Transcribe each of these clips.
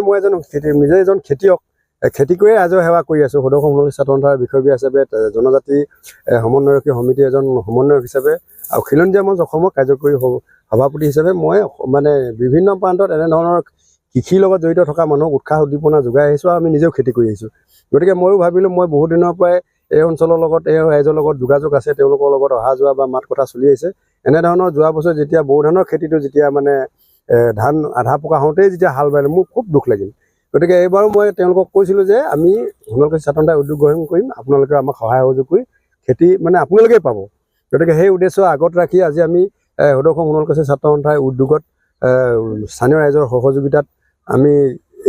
মই এজন নিজে এজন খেতিয়ক খেতি কৰিয়ে ৰাইজৰ সেৱা কৰি আছোঁ সদৌ সমন্বয় ছাত্ৰ সন্থাৰ বিষয়ববীয়া হিচাপে জনজাতি সমন্বয়ৰক্ষী সমিতিৰ এজন সমন্বয়ক হিচাপে আৰু খিলঞ্জীয়া মঞ্চ অসমৰ কাৰ্যকৰী সভাপতি হিচাপে মই মানে বিভিন্ন প্ৰান্তত এনেধৰণৰ কৃষিৰ লগত জড়িত থকা মানুহক উৎসাহ উদ্দীপনা যোগাই আহিছোঁ আৰু আমি নিজেও খেতি কৰি আহিছোঁ গতিকে ময়ো ভাবিলোঁ মই বহুত দিনৰ পৰাই এই অঞ্চলৰ লগত এই ৰাইজৰ লগত যোগাযোগ আছে তেওঁলোকৰ লগত অহা যোৱা বা মাত কথা চলি আহিছে এনেধৰণৰ যোৱা বছৰ যেতিয়া বড়ো ধানৰ খেতিটো যেতিয়া মানে ধান আধা পকা হওঁতেই যেতিয়া হাল বালে মোৰ খুব দুখ লাগিল গতিকে এইবাৰো মই তেওঁলোকক কৈছিলোঁ যে আমি সোণোৱালকুছি ছাত্ৰ সন্থাই উদ্যোগ গ্ৰহণ কৰিম আপোনালোকে আমাক সহায় সহযোগ কৰি খেতি মানে আপোনালোকেই পাব গতিকে সেই উদ্দেশ্য আগত ৰাখি আজি আমি সদৌ সোণোৱালকুছি ছাত্ৰ সন্থাই উদ্যোগত স্থানীয় ৰাইজৰ সহযোগিতাত আমি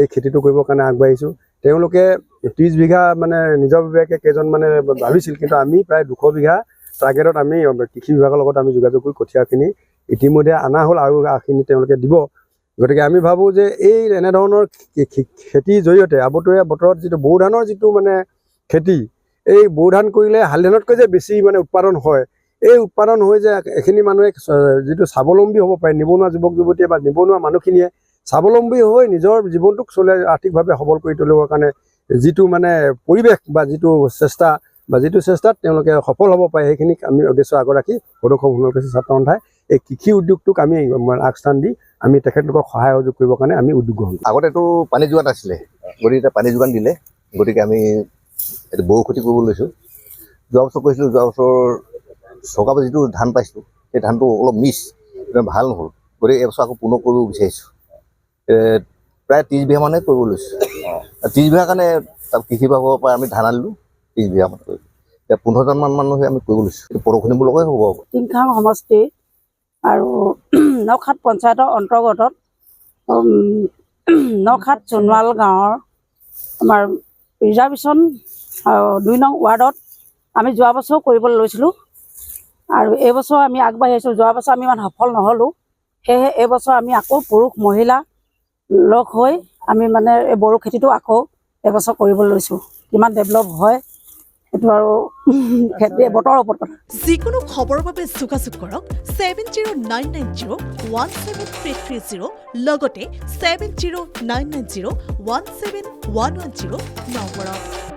এই খেতিটো কৰিবৰ কাৰণে আগবাঢ়িছোঁ তেওঁলোকে 30 বিঘা মানে নিজৰ বিভাগে কেইজন মানে ভাবিছিল কিন্তু আমি প্ৰায় 200 বিঘা টাৰ্গেটত আমি কৃষি বিভাগৰ লগত আমি যোগাযোগ কৰি কঠীয়াখিনি ইতিমধ্যে অনা হ'ল আৰু আখিনি তেওঁলোকে দিব গতিকে আমি ভাবোঁ যে এই এনেধৰণৰ খেতিৰ জৰিয়তে আবতৰীয়া বতৰত যিটো বড়ো ধানৰ যিটো মানে খেতি এই বড়ো ধান কৰিলে শালি ধানতকৈ যে বেছি মানে উৎপাদন হয় এই উৎপাদন হৈ যে এইখিনি মানুহে যিটো স্বাৱলম্বী হ'ব পাৰে নিবনুৱা যুৱক যুৱতীয়ে বা নিবনুৱা মানুহখিনিয়ে স্বাৱলম্বী হৈ নিজৰ জীৱনটোক চলাই আৰ্থিকভাৱে সবল কৰি তুলিবৰ কাৰণে যিটো মানে পৰিৱেশ বা যিটো চেষ্টা বা যিটো চেষ্টাত তেওঁলোকে সফল হ'ব পাৰে সেইখিনিক আমি উদ্দেশ্য আগত ৰাখি সদৌ সোণোৱালকুছি ছাত্ৰ সন্থাই এই কৃষি উদ্যোগটোক আমি আগস্থান দি আমি তেখেতলোকক সহায় সহযোগ কৰিবৰ কাৰণে আমি উদ্যোগ গ্ৰহণ কৰোঁ আগতেতো পানী যোগান আছিলে গতিকে এতিয়া পানী যোগান দিলে গতিকে আমি এইটো বড়ো খেতি কৰিব লৈছোঁ যোৱা বছৰ কৰিছিলোঁ যোৱা বছৰ চৰকাৰৰ পৰা যিটো ধান পাইছিলোঁ সেই ধানটো অলপ ভাল নহ'ল গতিকে এইবছৰ আকৌ পুনৰ কৰিব বিচাৰিছোঁ প্ৰায় 30 বিঘা মানে কৰিব লৈছোঁ 30 বিঘাৰ কাৰণে তাত কৃষি বিভাগৰ পৰা আমি ধান আনিলোঁ 30 বিঘা মান কৰিলোঁ এতিয়া 15জনমান মানুহে আমি কৰিব লৈছোঁ এইটো পৰখুনিমূলকে হ'ব টিংখাং সমষ্টি আৰু নখাট পঞ্চায়তৰ অন্তৰ্গতত নখাট সোণোৱাল গাঁৱৰ আমাৰ ৰিজাৰ্ভেশ্যন 2 নং ৱাৰ্ডত আমি যোৱা বছৰ কৰিবলৈ লৈছিলোঁ আৰু এইবছৰ আমি আগবাঢ়ি আহিছোঁ যোৱা বছৰ আমি ইমান সফল নহ'লোঁ সেয়েহে এইবছৰ আমি আকৌ পুৰুষ মহিলা লগ হৈ আমি মানে এই বড়ো খেতিটো আকৌ এবছৰ কৰিবলৈ লৈছোঁ কিমান ডেভেলপ হয় সেইটো আৰু খেতি বতৰৰ ওপৰত কথা যিকোনো খবৰৰ বাবে যোগাযোগ কৰক 7099017330 লগতে 7099017110 নম্বৰত